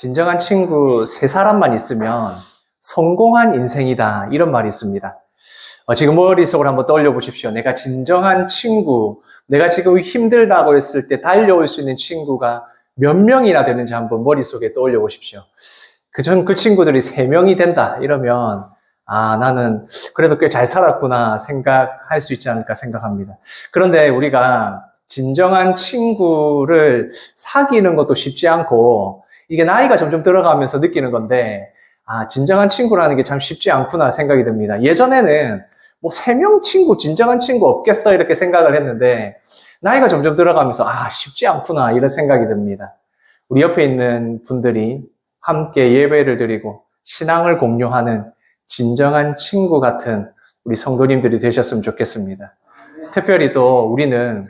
진정한 친구 세 사람만 있으면 성공한 인생이다. 이런 말이 있습니다. 지금 머릿속으로 한번 떠올려 보십시오. 내가 진정한 친구, 내가 지금 힘들다고 했을 때 달려올 수 있는 친구가 몇 명이나 되는지 한번 머릿속에 떠올려 보십시오. 그 친구들이 3명이 된다. 이러면 나는 그래도 꽤 잘 살았구나 생각할 수 있지 않을까 생각합니다. 그런데 우리가 진정한 친구를 사귀는 것도 쉽지 않고 이게 나이가 점점 들어가면서 느끼는 건데 진정한 친구라는 게 참 쉽지 않구나 생각이 듭니다. 예전에는 3명 친구, 진정한 친구 없겠어 이렇게 생각을 했는데 나이가 점점 들어가면서 쉽지 않구나 이런 생각이 듭니다. 우리 옆에 있는 분들이 함께 예배를 드리고 신앙을 공유하는 진정한 친구 같은 우리 성도님들이 되셨으면 좋겠습니다. 특별히 또 우리는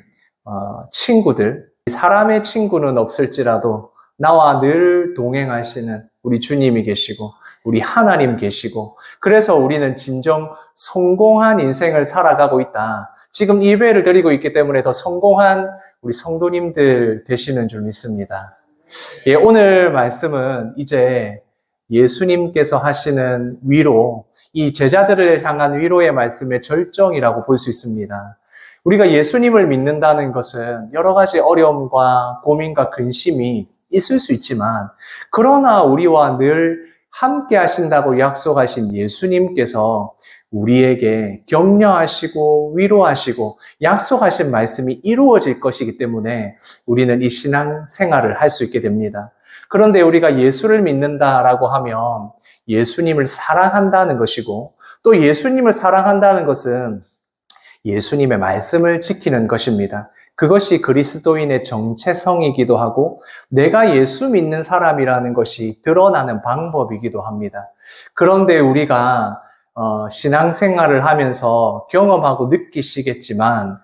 친구들, 사람의 친구는 없을지라도 나와 늘 동행하시는 우리 주님이 계시고 우리 하나님 계시고 그래서 우리는 진정 성공한 인생을 살아가고 있다. 지금 예배를 드리고 있기 때문에 더 성공한 우리 성도님들 되시는 줄 믿습니다. 오늘 말씀은 이제 예수님께서 하시는 위로, 이 제자들을 향한 위로의 말씀의 절정이라고 볼 수 있습니다. 우리가 예수님을 믿는다는 것은 여러 가지 어려움과 고민과 근심이 있을 수 있지만 그러나 우리와 늘 함께 하신다고 약속하신 예수님께서 우리에게 격려하시고 위로하시고 약속하신 말씀이 이루어질 것이기 때문에 우리는 이 신앙 생활을 할 수 있게 됩니다. 그런데 우리가 예수를 믿는다라고 하면 예수님을 사랑한다는 것이고 또 예수님을 사랑한다는 것은 예수님의 말씀을 지키는 것입니다. 그것이 그리스도인의 정체성이기도 하고 내가 예수 믿는 사람이라는 것이 드러나는 방법이기도 합니다. 그런데 우리가 신앙생활을 하면서 경험하고 느끼시겠지만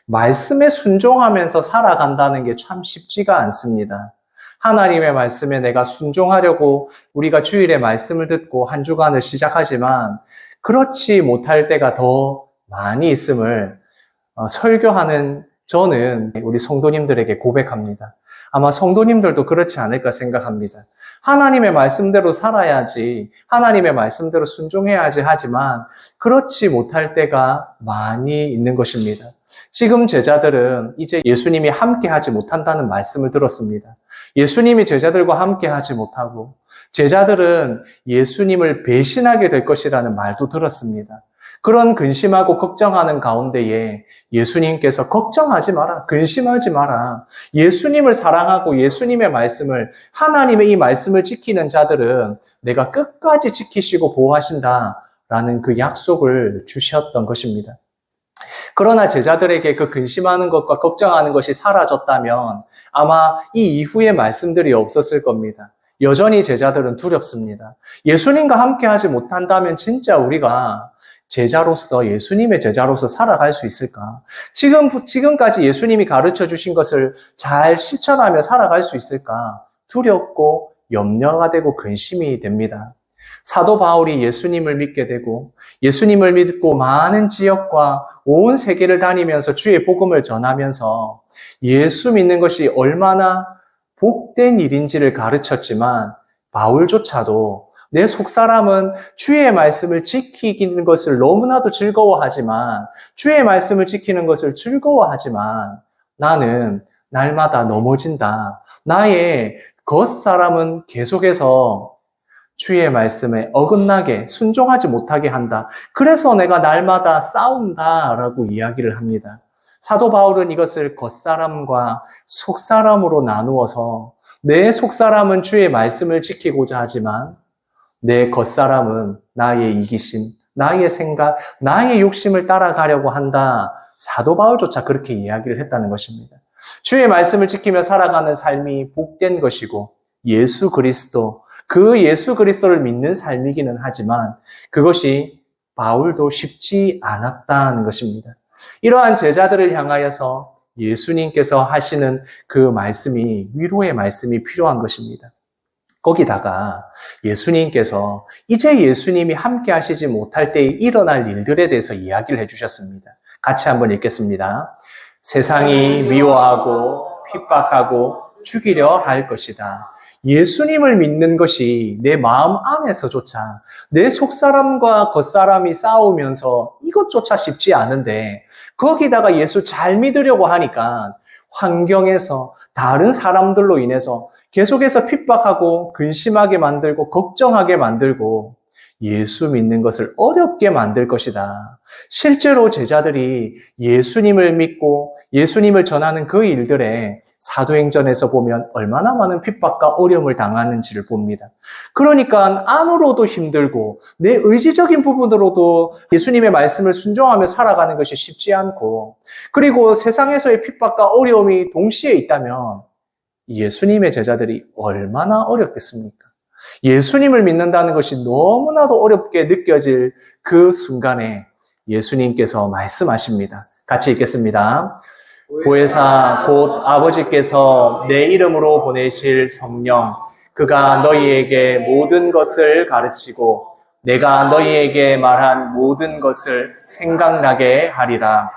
말씀에 순종하면서 살아간다는 게 참 쉽지가 않습니다. 하나님의 말씀에 내가 순종하려고 우리가 주일에 말씀을 듣고 한 주간을 시작하지만 그렇지 못할 때가 더 많이 있음을 설교하는 저는 우리 성도님들에게 고백합니다. 아마 성도님들도 그렇지 않을까 생각합니다. 하나님의 말씀대로 살아야지, 하나님의 말씀대로 순종해야지 하지만 그렇지 못할 때가 많이 있는 것입니다. 지금 제자들은 이제 예수님이 함께 하지 못한다는 말씀을 들었습니다. 예수님이 제자들과 함께 하지 못하고 제자들은 예수님을 배신하게 될 것이라는 말도 들었습니다. 그런 근심하고 걱정하는 가운데에 예수님께서 걱정하지 마라, 근심하지 마라. 예수님을 사랑하고 예수님의 말씀을, 하나님의 이 말씀을 지키는 자들은 내가 끝까지 지키시고 보호하신다라는 그 약속을 주셨던 것입니다. 그러나 제자들에게 그 근심하는 것과 걱정하는 것이 사라졌다면 아마 이 이후의 말씀들이 없었을 겁니다. 여전히 제자들은 두렵습니다. 예수님과 함께 하지 못한다면 진짜 우리가 제자로서, 예수님의 제자로서 살아갈 수 있을까? 지금까지 예수님이 가르쳐 주신 것을 잘 실천하며 살아갈 수 있을까? 두렵고 염려가 되고 근심이 됩니다. 사도 바울이 예수님을 믿게 되고 예수님을 믿고 많은 지역과 온 세계를 다니면서 주의 복음을 전하면서 예수 믿는 것이 얼마나 복된 일인지를 가르쳤지만 바울조차도 내 속사람은 주의 말씀을 지키는 것을 너무나도 즐거워하지만 주의 말씀을 지키는 것을 즐거워하지만 나는 날마다 넘어진다. 나의 겉사람은 계속해서 주의 말씀에 어긋나게 순종하지 못하게 한다. 그래서 내가 날마다 싸운다라고 이야기를 합니다. 사도 바울은 이것을 겉사람과 속사람으로 나누어서 내 속사람은 주의 말씀을 지키고자 하지만 내 겉사람은 나의 이기심, 나의 생각, 나의 욕심을 따라가려고 한다. 사도 바울조차 그렇게 이야기를 했다는 것입니다. 주의 말씀을 지키며 살아가는 삶이 복된 것이고 예수 그리스도, 그 예수 그리스도를 믿는 삶이기는 하지만 그것이 바울도 쉽지 않았다는 것입니다. 이러한 제자들을 향하여서 예수님께서 하시는 그 말씀이 위로의 말씀이 필요한 것입니다. 거기다가 예수님께서 이제 예수님이 함께 하시지 못할 때에 일어날 일들에 대해서 이야기를 해주셨습니다. 같이 한번 읽겠습니다. 세상이 미워하고 핍박하고 죽이려 할 것이다. 예수님을 믿는 것이 내 마음 안에서조차 내 속사람과 겉사람이 싸우면서 이것조차 쉽지 않은데 거기다가 예수 잘 믿으려고 하니까 환경에서 다른 사람들로 인해서 계속해서 핍박하고 근심하게 만들고 걱정하게 만들고 예수 믿는 것을 어렵게 만들 것이다. 실제로 제자들이 예수님을 믿고 예수님을 전하는 그 일들에 사도행전에서 보면 얼마나 많은 핍박과 어려움을 당하는지를 봅니다. 그러니까 안으로도 힘들고 내 의지적인 부분으로도 예수님의 말씀을 순종하며 살아가는 것이 쉽지 않고 그리고 세상에서의 핍박과 어려움이 동시에 있다면 예수님의 제자들이 얼마나 어렵겠습니까? 예수님을 믿는다는 것이 너무나도 어렵게 느껴질 그 순간에 예수님께서 말씀하십니다. 같이 읽겠습니다. 보혜사 곧 아버지께서 내 이름으로 보내실 성령 그가 너희에게 모든 것을 가르치고 내가 너희에게 말한 모든 것을 생각나게 하리라.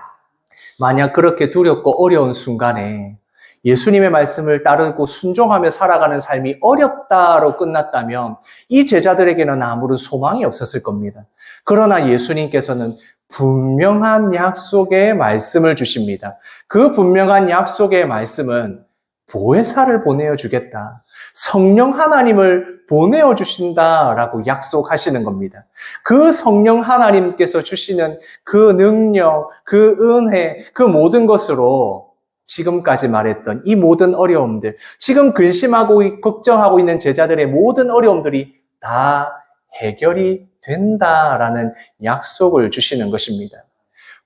만약 그렇게 두렵고 어려운 순간에 예수님의 말씀을 따르고 순종하며 살아가는 삶이 어렵다로 끝났다면 이 제자들에게는 아무런 소망이 없었을 겁니다. 그러나 예수님께서는 분명한 약속의 말씀을 주십니다. 그 분명한 약속의 말씀은 보혜사를 보내어 주겠다. 성령 하나님을 보내어 주신다라고 약속하시는 겁니다. 그 성령 하나님께서 주시는 그 능력, 그 은혜, 그 모든 것으로 지금까지 말했던 이 모든 어려움들, 지금 근심하고 걱정하고 있는 제자들의 모든 어려움들이 다 해결이 된다라는 약속을 주시는 것입니다.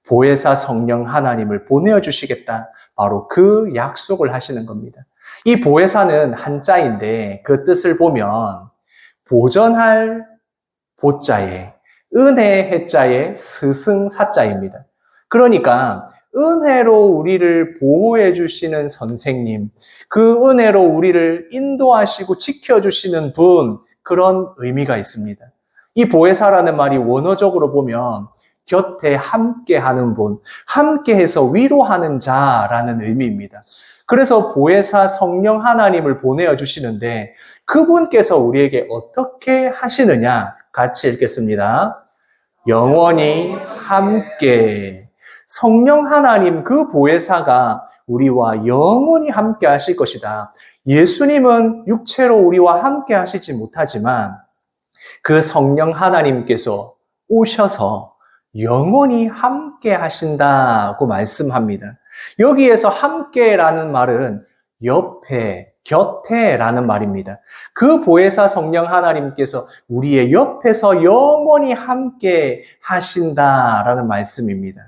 보혜사 성령 하나님을 보내어 주시겠다. 바로 그 약속을 하시는 겁니다. 이 보혜사는 한자인데 그 뜻을 보면 보전할 보자에 은혜 해자에 스승 사자입니다. 그러니까 은혜로 우리를 보호해 주시는 선생님, 그 은혜로 우리를 인도하시고 지켜주시는 분, 그런 의미가 있습니다. 이 보혜사라는 말이 원어적으로 보면 곁에 함께하는 분, 함께해서 위로하는 자라는 의미입니다. 그래서 보혜사 성령 하나님을 보내어 주시는데 그분께서 우리에게 어떻게 하시느냐 같이 읽겠습니다. 영원히 함께. 성령 하나님 그 보혜사가 우리와 영원히 함께 하실 것이다. 예수님은 육체로 우리와 함께 하시지 못하지만 그 성령 하나님께서 오셔서 영원히 함께 하신다고 말씀합니다. 여기에서 함께라는 말은 옆에, 곁에라는 말입니다. 그 보혜사 성령 하나님께서 우리의 옆에서 영원히 함께 하신다라는 말씀입니다.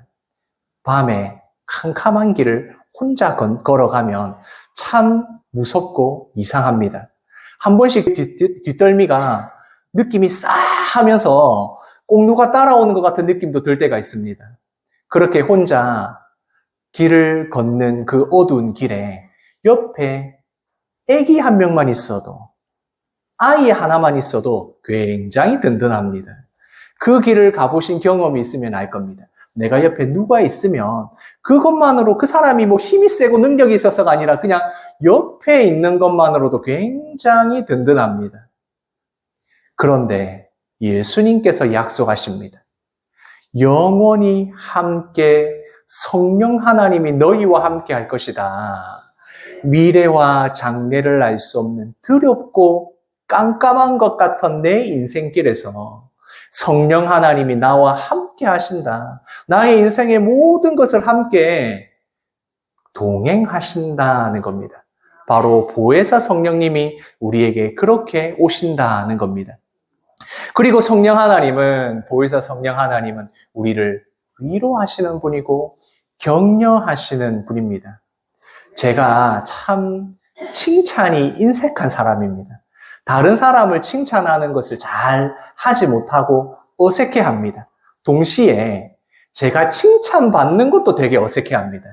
밤에 캄캄한 길을 혼자 걸어가면 참 무섭고 이상합니다. 한 번씩 뒷덜미가 느낌이 싸하면서 꼭 누가 따라오는 것 같은 느낌도 들 때가 있습니다. 그렇게 혼자 길을 걷는 그 어두운 길에 옆에 아기 한 명만 있어도, 아이 하나만 있어도 굉장히 든든합니다. 그 길을 가보신 경험이 있으면 알 겁니다. 내가 옆에 누가 있으면 그것만으로 그 사람이 뭐 힘이 세고 능력이 있어서가 아니라 그냥 옆에 있는 것만으로도 굉장히 든든합니다. 그런데 예수님께서 약속하십니다. 영원히 함께 성령 하나님이 너희와 함께 할 것이다. 미래와 장래를 알 수 없는 두렵고 깜깜한 것 같은 내 인생길에서 성령 하나님이 나와 함께 하신다. 나의 인생의 모든 것을 함께 동행하신다는 겁니다. 바로 보혜사 성령님이 우리에게 그렇게 오신다는 겁니다. 그리고 성령 하나님은, 보혜사 성령 하나님은 우리를 위로하시는 분이고 격려하시는 분입니다. 제가 참 칭찬이 인색한 사람입니다. 다른 사람을 칭찬하는 것을 잘 하지 못하고 어색해합니다. 동시에 제가 칭찬받는 것도 되게 어색해합니다.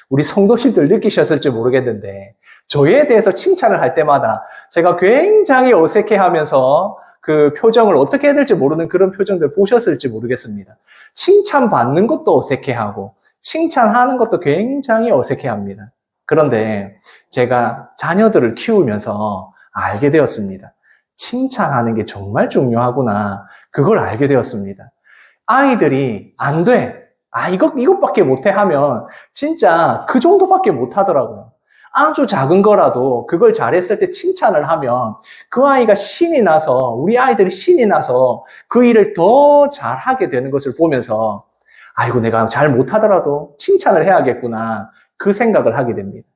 우리 성도님들 느끼셨을지 모르겠는데 저에 대해서 칭찬을 할 때마다 제가 굉장히 어색해하면서 그 표정을 어떻게 해야 될지 모르는 그런 표정들 보셨을지 모르겠습니다. 칭찬받는 것도 어색해하고 칭찬하는 것도 굉장히 어색해합니다. 그런데 제가 자녀들을 키우면서 알게 되었습니다. 칭찬하는 게 정말 중요하구나. 그걸 알게 되었습니다. 아이들이 안 돼. 이것밖에 못해 하면 진짜 그 정도밖에 못하더라고요. 아주 작은 거라도 그걸 잘했을 때 칭찬을 하면 그 아이가 신이 나서, 우리 아이들이 신이 나서 그 일을 더 잘하게 되는 것을 보면서 아이고, 내가 잘 못하더라도 칭찬을 해야겠구나. 그 생각을 하게 됩니다.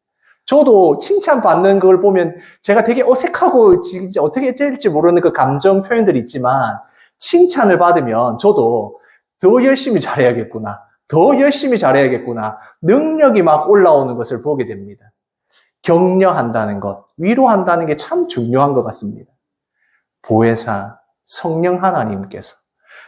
저도 칭찬받는 걸 보면 제가 되게 어색하고 진짜 어떻게 해야 될지 모르는 그 감정 표현들이 있지만 칭찬을 받으면 저도 더 열심히 잘해야겠구나. 더 열심히 잘해야겠구나. 능력이 막 올라오는 것을 보게 됩니다. 격려한다는 것, 위로한다는 게 참 중요한 것 같습니다. 보혜사 성령 하나님께서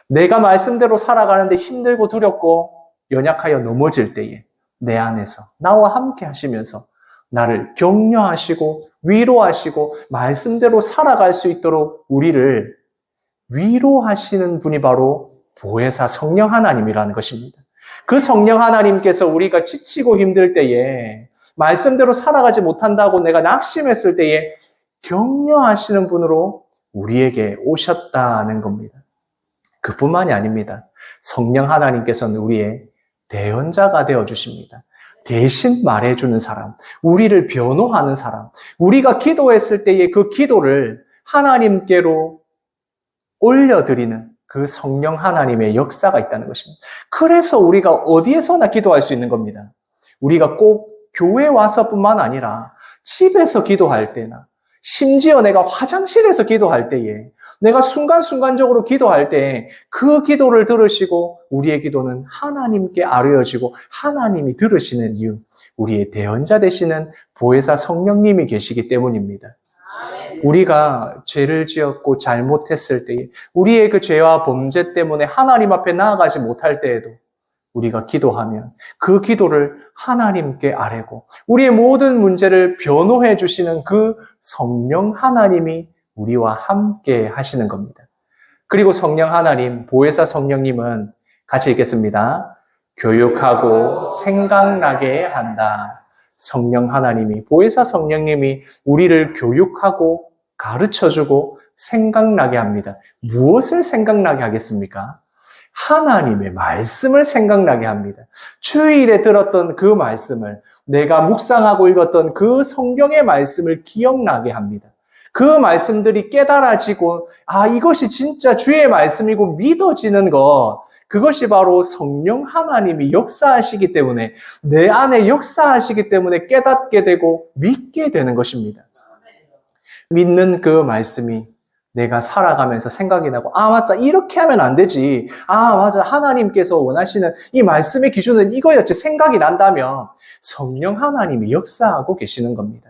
내가 말씀대로 살아가는데 힘들고 두렵고 연약하여 넘어질 때에 내 안에서 나와 함께 하시면서 나를 격려하시고 위로하시고 말씀대로 살아갈 수 있도록 우리를 위로하시는 분이 바로 보혜사 성령 하나님이라는 것입니다. 그 성령 하나님께서 우리가 지치고 힘들 때에 말씀대로 살아가지 못한다고 내가 낙심했을 때에 격려하시는 분으로 우리에게 오셨다는 겁니다. 그뿐만이 아닙니다. 성령 하나님께서는 우리의 대언자가 되어주십니다. 대신 말해주는 사람, 우리를 변호하는 사람, 우리가 기도했을 때의 그 기도를 하나님께로 올려드리는 그 성령 하나님의 역사가 있다는 것입니다. 그래서 우리가 어디에서나 기도할 수 있는 겁니다. 우리가 꼭 교회 와서뿐만 아니라 집에서 기도할 때나 심지어 내가 화장실에서 기도할 때에 내가 순간순간적으로 기도할 때에 그 기도를 들으시고 우리의 기도는 하나님께 아뢰어지고 하나님이 들으시는 이유, 우리의 대언자 되시는 보혜사 성령님이 계시기 때문입니다. 우리가 죄를 지었고 잘못했을 때에 우리의 그 죄와 범죄 때문에 하나님 앞에 나아가지 못할 때에도 우리가 기도하면 그 기도를 하나님께 아뢰고 우리의 모든 문제를 변호해 주시는 그 성령 하나님이 우리와 함께 하시는 겁니다. 그리고 성령 하나님, 보혜사 성령님은 같이 읽겠습니다. 교육하고 생각나게 한다. 성령 하나님이, 보혜사 성령님이 우리를 교육하고 가르쳐주고 생각나게 합니다. 무엇을 생각나게 하겠습니까? 하나님의 말씀을 생각나게 합니다. 주일에 들었던 그 말씀을, 내가 묵상하고 읽었던 그 성경의 말씀을 기억나게 합니다. 그 말씀들이 깨달아지고 이것이 진짜 주의 말씀이고 믿어지는 것, 그것이 바로 성령 하나님이 역사하시기 때문에, 내 안에 역사하시기 때문에 깨닫게 되고 믿게 되는 것입니다. 믿는 그 말씀이 내가 살아가면서 생각이 나고 맞다, 이렇게 하면 안 되지. 맞아, 하나님께서 원하시는 이 말씀의 기준은 이거였지 생각이 난다면 성령 하나님이 역사하고 계시는 겁니다.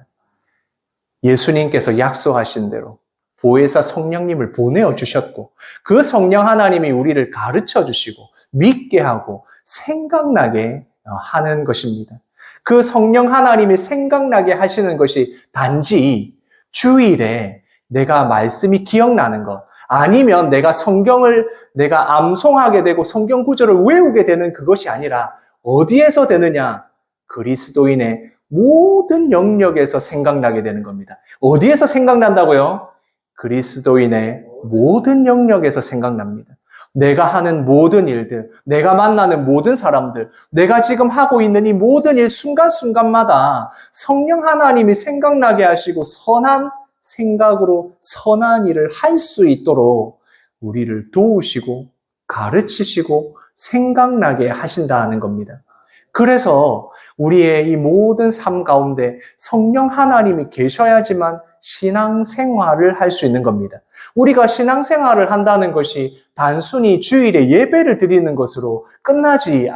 예수님께서 약속하신 대로 보혜사 성령님을 보내주셨고 그 성령 하나님이 우리를 가르쳐 주시고 믿게 하고 생각나게 하는 것입니다. 그 성령 하나님이 생각나게 하시는 것이 단지 주일에 내가 말씀이 기억나는 것, 아니면 내가 성경을 내가 암송하게 되고 성경 구절을 외우게 되는 그것이 아니라 어디에서 되느냐? 그리스도인의 모든 영역에서 생각나게 되는 겁니다. 어디에서 생각난다고요? 그리스도인의 모든 영역에서 생각납니다. 내가 하는 모든 일들, 내가 만나는 모든 사람들, 내가 지금 하고 있는 이 모든 일 순간순간마다 성령 하나님이 생각나게 하시고 선한 생각으로 선한 일을 할 수 있도록 우리를 도우시고 가르치시고 생각나게 하신다는 겁니다. 그래서 우리의 이 모든 삶 가운데 성령 하나님이 계셔야지만 신앙생활을 할 수 있는 겁니다. 우리가 신앙생활을 한다는 것이 단순히 주일에 예배를 드리는 것으로 끝나지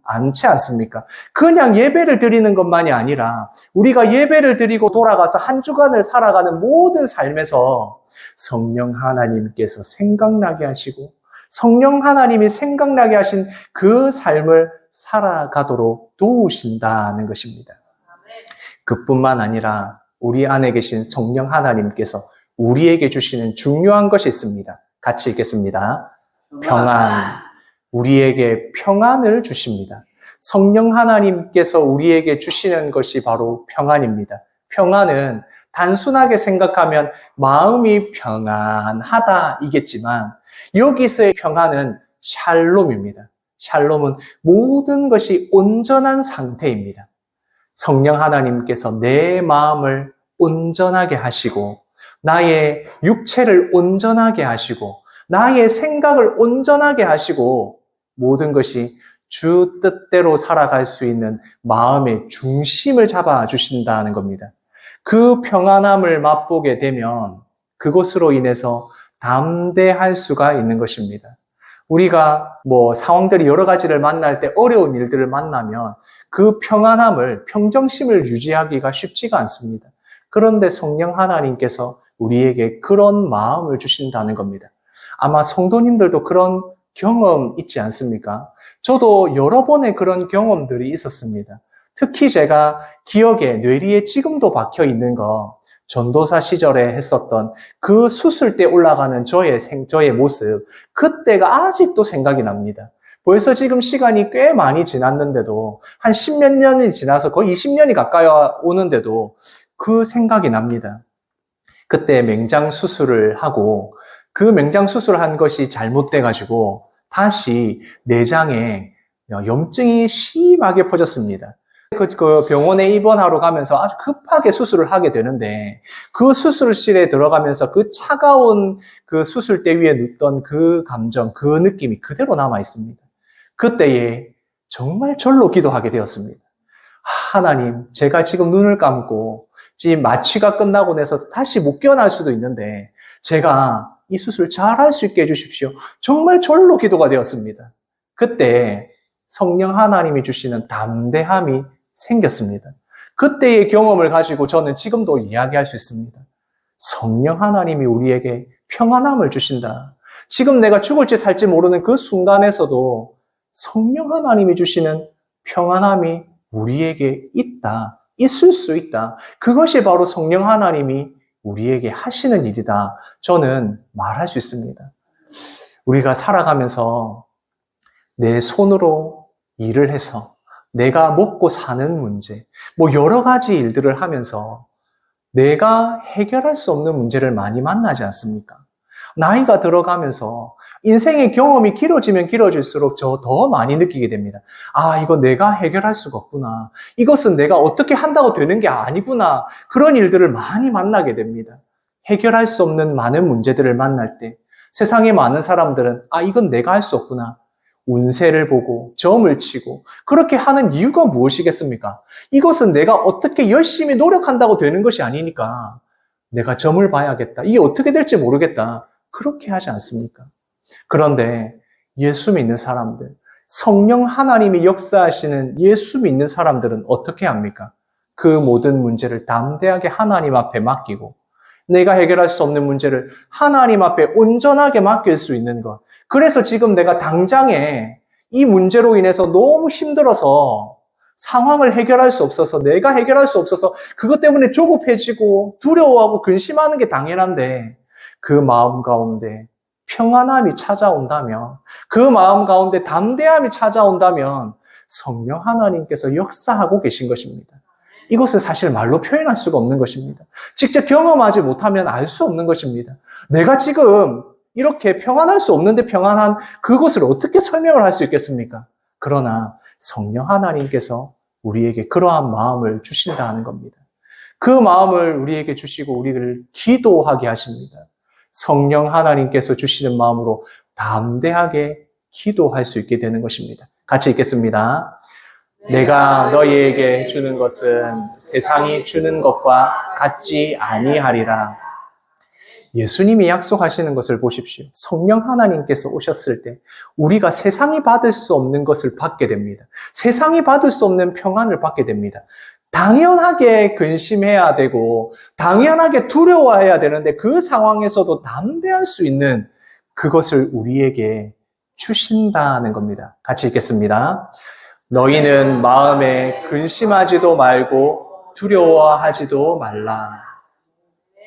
않지 않습니까? 그냥 예배를 드리는 것만이 아니라 우리가 예배를 드리고 돌아가서 한 주간을 살아가는 모든 삶에서 성령 하나님께서 생각나게 하시고 성령 하나님이 생각나게 하신 그 삶을 살아가도록 도우신다는 것입니다. 그뿐만 아니라 우리 안에 계신 성령 하나님께서 우리에게 주시는 중요한 것이 있습니다. 같이 읽겠습니다. 평안. 우리에게 평안을 주십니다. 성령 하나님께서 우리에게 주시는 것이 바로 평안입니다. 평안은 단순하게 생각하면 마음이 평안하다 이겠지만 여기서의 평안은 샬롬입니다. 샬롬은 모든 것이 온전한 상태입니다. 성령 하나님께서 내 마음을 온전하게 하시고 나의 육체를 온전하게 하시고 나의 생각을 온전하게 하시고 모든 것이 주 뜻대로 살아갈 수 있는 마음의 중심을 잡아주신다는 겁니다. 그 평안함을 맛보게 되면 그것으로 인해서 담대할 수가 있는 것입니다. 우리가 상황들이 여러 가지를 만날 때 어려운 일들을 만나면 그 평안함을, 평정심을 유지하기가 쉽지가 않습니다. 그런데 성령 하나님께서 우리에게 그런 마음을 주신다는 겁니다. 아마 성도님들도 그런 경험 있지 않습니까? 저도 여러 번의 그런 경험들이 있었습니다. 특히 제가 기억에 뇌리에 지금도 박혀 있는 거, 전도사 시절에 했었던 그 수술 때 올라가는 저의 모습, 그때가 아직도 생각이 납니다. 벌써 지금 시간이 꽤 많이 지났는데도 한 10몇 년이 지나서 거의 20년이 가까이 오는데도 그 생각이 납니다. 그때 맹장 수술을 하고 그 맹장 수술을 한 것이 잘못돼가지고 다시 내장에 염증이 심하게 퍼졌습니다. 그 병원에 입원하러 가면서 아주 급하게 수술을 하게 되는데 그 수술실에 들어가면서 그 차가운 그 수술대 위에 눕던 그 감정, 그 느낌이 그대로 남아 있습니다. 그때에 정말 절로 기도하게 되었습니다. 하나님, 제가 지금 눈을 감고 지금 마취가 끝나고 나서 다시 못 깨어날 수도 있는데 제가 이 수술 잘할 수 있게 해주십시오. 정말 절로 기도가 되었습니다. 그때 성령 하나님이 주시는 담대함이 생겼습니다. 그때의 경험을 가지고 저는 지금도 이야기할 수 있습니다. 성령 하나님이 우리에게 평안함을 주신다. 지금 내가 죽을지 살지 모르는 그 순간에서도 성령 하나님이 주시는 평안함이 우리에게 있다. 있을 수 있다. 그것이 바로 성령 하나님이 우리에게 하시는 일이다. 저는 말할 수 있습니다. 우리가 살아가면서 내 손으로 일을 해서 내가 먹고 사는 문제, 여러 가지 일들을 하면서 내가 해결할 수 없는 문제를 많이 만나지 않습니까? 나이가 들어가면서 인생의 경험이 길어지면 길어질수록 저 더 많이 느끼게 됩니다. 아, 이거 내가 해결할 수가 없구나. 이것은 내가 어떻게 한다고 되는 게 아니구나. 그런 일들을 많이 만나게 됩니다. 해결할 수 없는 많은 문제들을 만날 때 세상의 많은 사람들은 이건 내가 할 수 없구나. 운세를 보고 점을 치고 그렇게 하는 이유가 무엇이겠습니까? 이것은 내가 어떻게 열심히 노력한다고 되는 것이 아니니까 내가 점을 봐야겠다. 이게 어떻게 될지 모르겠다. 그렇게 하지 않습니까? 그런데 예수 믿는 사람들, 성령 하나님이 역사하시는 예수 믿는 사람들은 어떻게 합니까? 그 모든 문제를 담대하게 하나님 앞에 맡기고 내가 해결할 수 없는 문제를 하나님 앞에 온전하게 맡길 수 있는 것. 그래서 지금 내가 당장에 이 문제로 인해서 너무 힘들어서 상황을 해결할 수 없어서 내가 해결할 수 없어서 그것 때문에 조급해지고 두려워하고 근심하는 게 당연한데 그 마음 가운데 평안함이 찾아온다면 그 마음 가운데 담대함이 찾아온다면 성령 하나님께서 역사하고 계신 것입니다. 이것은 사실 말로 표현할 수가 없는 것입니다. 직접 경험하지 못하면 알 수 없는 것입니다. 내가 지금 이렇게 평안할 수 없는데 평안한 그것을 어떻게 설명을 할 수 있겠습니까? 그러나 성령 하나님께서 우리에게 그러한 마음을 주신다는 겁니다. 그 마음을 우리에게 주시고 우리를 기도하게 하십니다. 성령 하나님께서 주시는 마음으로 담대하게 기도할 수 있게 되는 것입니다. 같이 읽겠습니다. 내가 너희에게 주는 것은 세상이 주는 것과 같지 아니하리라. 예수님이 약속하시는 것을 보십시오. 성령 하나님께서 오셨을 때 우리가 세상이 받을 수 없는 것을 받게 됩니다. 세상이 받을 수 없는 평안을 받게 됩니다. 당연하게 근심해야 되고 당연하게 두려워해야 되는데 그 상황에서도 담대할 수 있는 그것을 우리에게 주신다는 겁니다. 같이 읽겠습니다. 너희는 마음에 근심하지도 말고 두려워하지도 말라.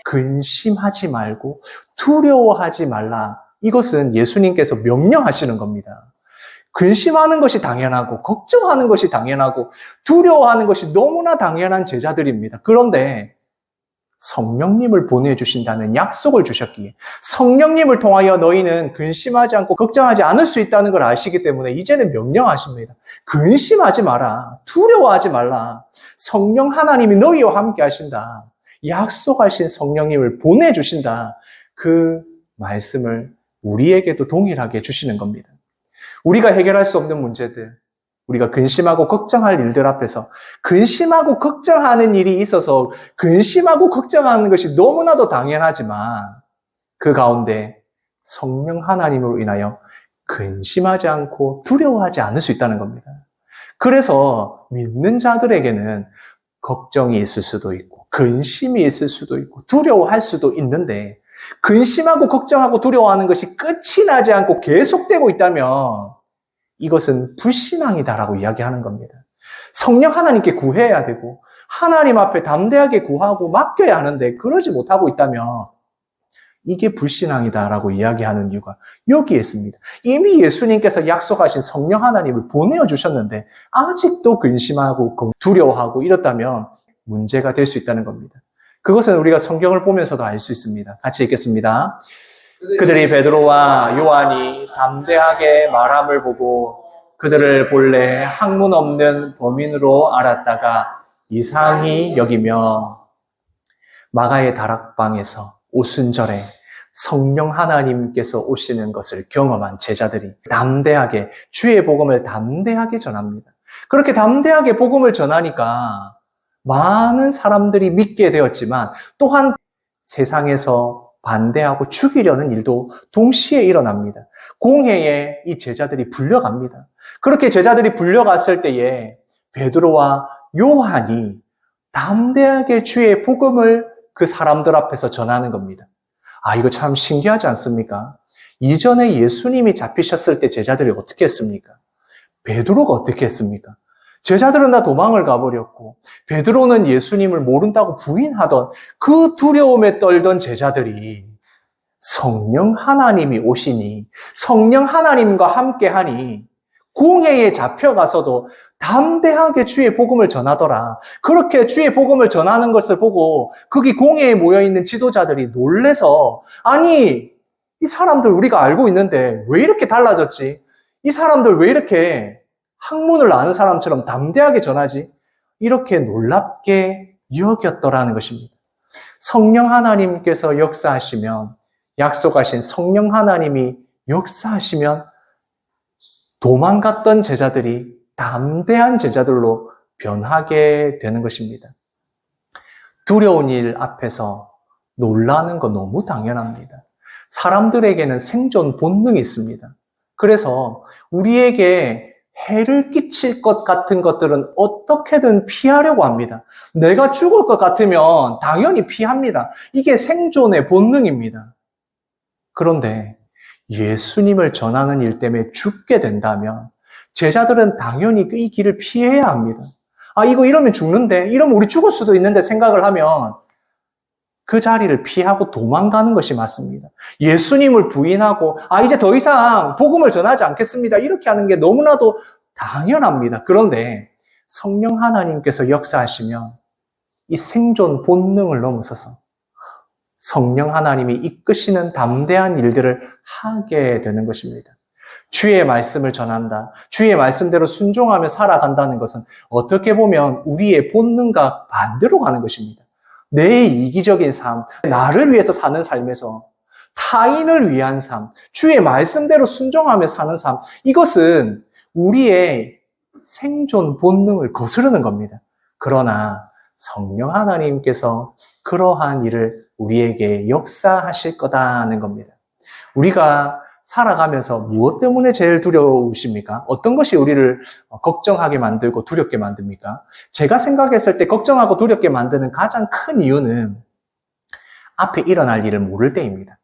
근심하지 말고 두려워하지 말라. 이것은 예수님께서 명령하시는 겁니다. 근심하는 것이 당연하고 걱정하는 것이 당연하고 두려워하는 것이 너무나 당연한 제자들입니다. 그런데 성령님을 보내주신다는 약속을 주셨기에 성령님을 통하여 너희는 근심하지 않고 걱정하지 않을 수 있다는 걸 아시기 때문에 이제는 명령하십니다. 근심하지 마라. 두려워하지 말라. 성령 하나님이 너희와 함께 하신다. 약속하신 성령님을 보내주신다. 그 말씀을 우리에게도 동일하게 주시는 겁니다. 우리가 해결할 수 없는 문제들, 우리가 근심하고 걱정할 일들 앞에서 근심하고 걱정하는 일이 있어서 근심하고 걱정하는 것이 너무나도 당연하지만 그 가운데 성령 하나님으로 인하여 근심하지 않고 두려워하지 않을 수 있다는 겁니다. 그래서 믿는 자들에게는 걱정이 있을 수도 있고 근심이 있을 수도 있고 두려워할 수도 있는데 근심하고 걱정하고 두려워하는 것이 끝이 나지 않고 계속되고 있다면 이것은 불신앙이다라고 이야기하는 겁니다. 성령 하나님께 구해야 되고 하나님 앞에 담대하게 구하고 맡겨야 하는데 그러지 못하고 있다면 이게 불신앙이다라고 이야기하는 이유가 여기에 있습니다. 이미 예수님께서 약속하신 성령 하나님을 보내주셨는데 아직도 근심하고 두려워하고 이렇다면 문제가 될 수 있다는 겁니다. 그것은 우리가 성경을 보면서도 알 수 있습니다. 같이 읽겠습니다. 그들이 베드로와 요한이 담대하게 말함을 보고 그들을 본래 학문 없는 범인으로 알았다가 이상히 여기며 마가의 다락방에서 오순절에 성령 하나님께서 오시는 것을 경험한 제자들이 담대하게 주의 복음을 담대하게 전합니다. 그렇게 담대하게 복음을 전하니까 많은 사람들이 믿게 되었지만 또한 세상에서 반대하고 죽이려는 일도 동시에 일어납니다. 공회에 이 제자들이 불려갑니다. 그렇게 제자들이 불려갔을 때에 베드로와 요한이 담대하게 주의 복음을 그 사람들 앞에서 전하는 겁니다. 이거 참 신기하지 않습니까? 이전에 예수님이 잡히셨을 때 제자들이 어떻게 했습니까? 베드로가 어떻게 했습니까? 제자들은 다 도망을 가버렸고 베드로는 예수님을 모른다고 부인하던 그 두려움에 떨던 제자들이 성령 하나님이 오시니 성령 하나님과 함께하니 공회에 잡혀가서도 담대하게 주의 복음을 전하더라. 그렇게 주의 복음을 전하는 것을 보고 거기 공회에 모여있는 지도자들이 놀래서 아니 이 사람들 우리가 알고 있는데 왜 이렇게 달라졌지? 이 사람들 왜 이렇게 학문을 아는 사람처럼 담대하게 전하지? 이렇게 놀랍게 여겼더라는 것입니다. 성령 하나님께서 역사하시면 약속하신 성령 하나님이 역사하시면 도망갔던 제자들이 담대한 제자들로 변하게 되는 것입니다. 두려운 일 앞에서 놀라는 거 너무 당연합니다. 사람들에게는 생존 본능이 있습니다. 그래서 우리에게 해를 끼칠 것 같은 것들은 어떻게든 피하려고 합니다. 내가 죽을 것 같으면 당연히 피합니다. 이게 생존의 본능입니다. 그런데 예수님을 전하는 일 때문에 죽게 된다면 제자들은 당연히 이 길을 피해야 합니다. 이거 이러면 죽는데, 이러면 우리 죽을 수도 있는데 생각을 하면 그 자리를 피하고 도망가는 것이 맞습니다. 예수님을 부인하고 이제 더 이상 복음을 전하지 않겠습니다. 이렇게 하는 게 너무나도 당연합니다. 그런데 성령 하나님께서 역사하시면 이 생존 본능을 넘어서서 성령 하나님이 이끄시는 담대한 일들을 하게 되는 것입니다. 주의 말씀을 전한다. 주의 말씀대로 순종하며 살아간다는 것은 어떻게 보면 우리의 본능과 반대로 가는 것입니다. 내 이기적인 삶, 나를 위해서 사는 삶에서 타인을 위한 삶, 주의 말씀대로 순종하며 사는 삶, 이것은 우리의 생존 본능을 거스르는 겁니다. 그러나 성령 하나님께서 그러한 일을 우리에게 역사하실 거다는 겁니다. 우리가 살아가면서 무엇 때문에 제일 두려우십니까? 어떤 것이 우리를 걱정하게 만들고 두렵게 만듭니까? 제가 생각했을 때 걱정하고 두렵게 만드는 가장 큰 이유는 앞에 일어날 일을 모를 때입니다.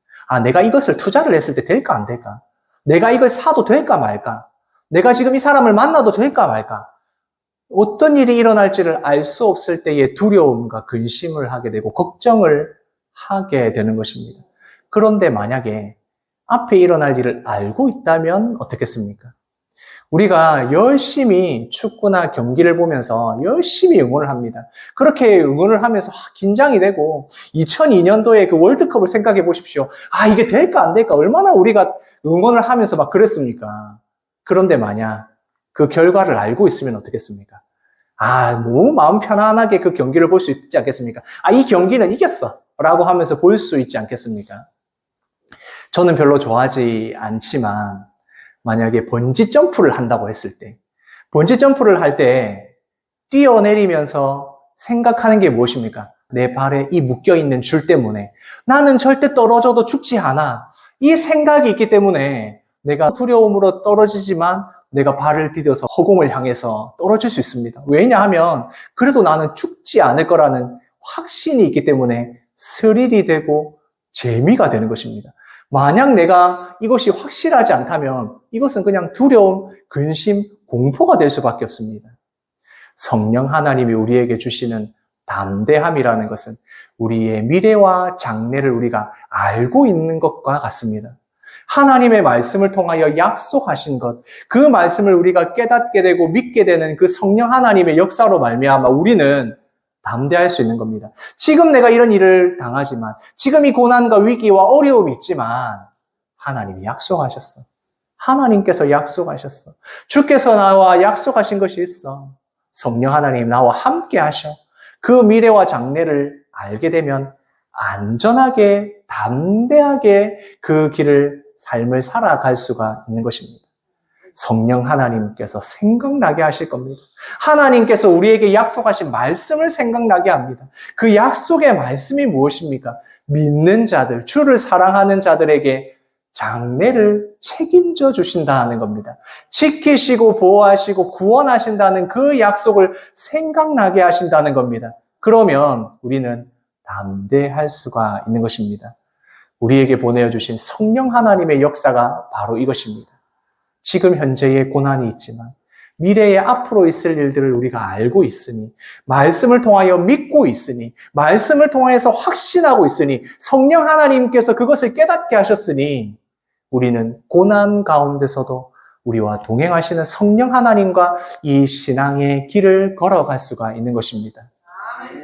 내가 이것을 투자를 했을 때 될까 안 될까? 내가 이걸 사도 될까 말까? 내가 지금 이 사람을 만나도 될까 말까? 어떤 일이 일어날지를 알 수 없을 때의 두려움과 근심을 하게 되고 걱정을 하게 되는 것입니다. 그런데 만약에 앞에 일어날 일을 알고 있다면 어떻겠습니까? 우리가 열심히 축구나 경기를 보면서 열심히 응원을 합니다. 그렇게 응원을 하면서 긴장이 되고 2002년도에 그 월드컵을 생각해 보십시오. 이게 될까 안 될까? 얼마나 우리가 응원을 하면서 막 그랬습니까? 그런데 만약 그 결과를 알고 있으면 어떻겠습니까? 너무 마음 편안하게 그 경기를 볼 수 있지 않겠습니까? 이 경기는 이겼어 라고 하면서 볼 수 있지 않겠습니까? 저는 별로 좋아하지 않지만 만약에 번지 점프를 한다고 했을 때, 번지 점프를 할 때 뛰어내리면서 생각하는 게 무엇입니까? 내 발에 이 묶여있는 줄 때문에 나는 절대 떨어져도 죽지 않아. 이 생각이 있기 때문에 내가 두려움으로 떨어지지만 내가 발을 디뎌서 허공을 향해서 떨어질 수 있습니다. 왜냐하면 그래도 나는 죽지 않을 거라는 확신이 있기 때문에 스릴이 되고 재미가 되는 것입니다. 만약 내가 이것이 확실하지 않다면 이것은 그냥 두려움, 근심, 공포가 될 수밖에 없습니다. 성령 하나님이 우리에게 주시는 담대함이라는 것은 우리의 미래와 장래를 우리가 알고 있는 것과 같습니다. 하나님의 말씀을 통하여 약속하신 것, 그 말씀을 우리가 깨닫게 되고 믿게 되는 그 성령 하나님의 역사로 말미암아 우리는 담대할 수 있는 겁니다. 지금 내가 이런 일을 당하지만, 지금 이 고난과 위기와 어려움이 있지만 하나님이 약속하셨어. 하나님께서 약속하셨어. 주께서 나와 약속하신 것이 있어. 성령 하나님 나와 함께 하셔. 그 미래와 장래를 알게 되면 안전하게, 담대하게 그 길을, 삶을 살아갈 수가 있는 것입니다. 성령 하나님께서 생각나게 하실 겁니다. 하나님께서 우리에게 약속하신 말씀을 생각나게 합니다. 그 약속의 말씀이 무엇입니까? 믿는 자들, 주를 사랑하는 자들에게 장래를 책임져 주신다는 겁니다. 지키시고 보호하시고 구원하신다는 그 약속을 생각나게 하신다는 겁니다. 그러면 우리는 담대할 수가 있는 것입니다. 우리에게 보내주신 성령 하나님의 역사가 바로 이것입니다. 지금 현재의 고난이 있지만 미래에 앞으로 있을 일들을 우리가 알고 있으니, 말씀을 통하여 믿고 있으니, 말씀을 통해서 확신하고 있으니, 성령 하나님께서 그것을 깨닫게 하셨으니 우리는 고난 가운데서도 우리와 동행하시는 성령 하나님과 이 신앙의 길을 걸어갈 수가 있는 것입니다.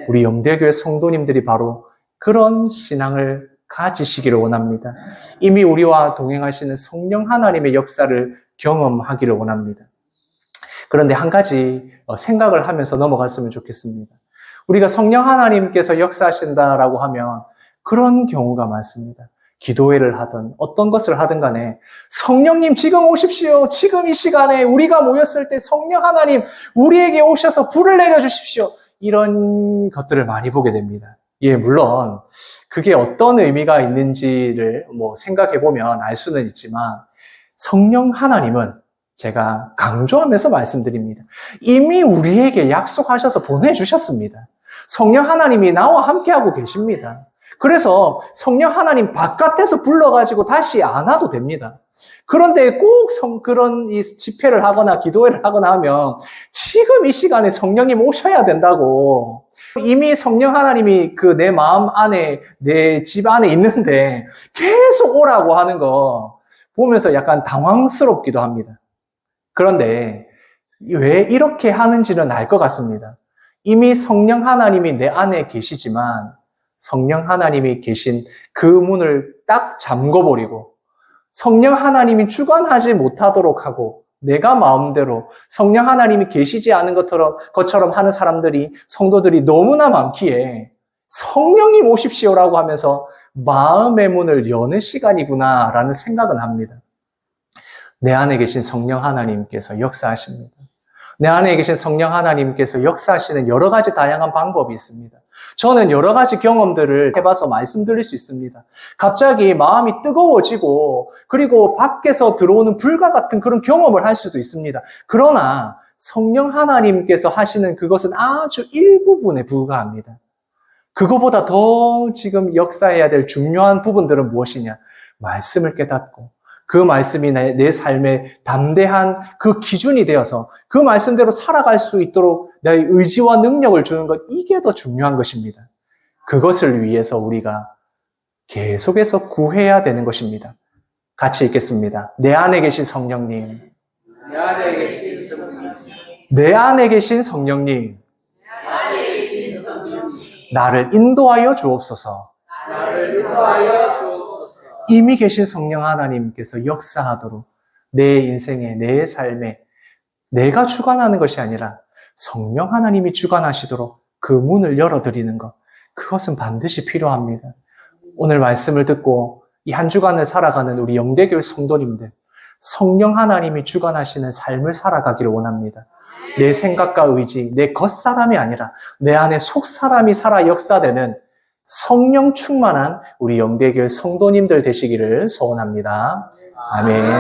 우리 영대교회 성도님들이 바로 그런 신앙을 가지시기를 원합니다. 이미 우리와 동행하시는 성령 하나님의 역사를 경험하기를 원합니다. 그런데 한 가지 생각을 하면서 넘어갔으면 좋겠습니다. 우리가 성령 하나님께서 역사하신다라고 하면 그런 경우가 많습니다. 기도회를 하든 어떤 것을 하든 간에 성령님 지금 오십시오. 지금 이 시간에 우리가 모였을 때 성령 하나님 우리에게 오셔서 불을 내려주십시오. 이런 것들을 많이 보게 됩니다. 물론 그게 어떤 의미가 있는지를 생각해 보면 알 수는 있지만 성령 하나님은 제가 강조하면서 말씀드립니다. 이미 우리에게 약속하셔서 보내주셨습니다. 성령 하나님이 나와 함께하고 계십니다. 그래서 성령 하나님 바깥에서 불러가지고 다시 안 와도 됩니다. 그런데 꼭 그런 이 집회를 하거나 기도회를 하거나 하면 지금 이 시간에 성령님 오셔야 된다고, 이미 성령 하나님이 그 내 마음 안에, 내 집 안에 있는데 계속 오라고 하는 거 보면서 약간 당황스럽기도 합니다. 그런데 왜 이렇게 하는지는 알 것 같습니다. 이미 성령 하나님이 내 안에 계시지만 성령 하나님이 계신 그 문을 딱 잠궈버리고 성령 하나님이 주관하지 못하도록 하고 내가 마음대로 성령 하나님이 계시지 않은 것처럼 하는 사람들이, 성도들이 너무나 많기에 성령님 오십시오라고 하면서 마음의 문을 여는 시간이구나라는 생각은 합니다. 내 안에 계신 성령 하나님께서 역사하십니다. 내 안에 계신 성령 하나님께서 역사하시는 여러 가지 다양한 방법이 있습니다. 저는 여러 가지 경험들을 해봐서 말씀드릴 수 있습니다. 갑자기 마음이 뜨거워지고 그리고 밖에서 들어오는 불과 같은 그런 경험을 할 수도 있습니다. 그러나 성령 하나님께서 하시는 그것은 아주 일부분에 불과합니다. 그거보다 더 지금 역사해야 될 중요한 부분들은 무엇이냐? 말씀을 깨닫고 그 말씀이 내 삶의 담대한 그 기준이 되어서 그 말씀대로 살아갈 수 있도록 나의 의지와 능력을 주는 것, 이게 더 중요한 것입니다. 그것을 위해서 우리가 계속해서 구해야 되는 것입니다. 같이 읽겠습니다. 내 안에 계신 성령님, 내 안에 계신 성령님, 내 안에 계신 성령님, 내 안에 계신 성령님, 나를 인도하여 주옵소서. 나를 인도하여 주옵소서. 이미 계신 성령 하나님께서 역사하도록 내 인생에, 내 삶에 내가 주관하는 것이 아니라 성령 하나님이 주관하시도록 그 문을 열어드리는 것, 그것은 반드시 필요합니다. 오늘 말씀을 듣고 이 한 주간을 살아가는 우리 영대교회 성도님들, 성령 하나님이 주관하시는 삶을 살아가기를 원합니다. 내 생각과 의지, 내 겉사람이 아니라 내 안에 속사람이 살아 역사되는 성령 충만한 우리 영대교회 성도님들 되시기를 소원합니다. 아멘.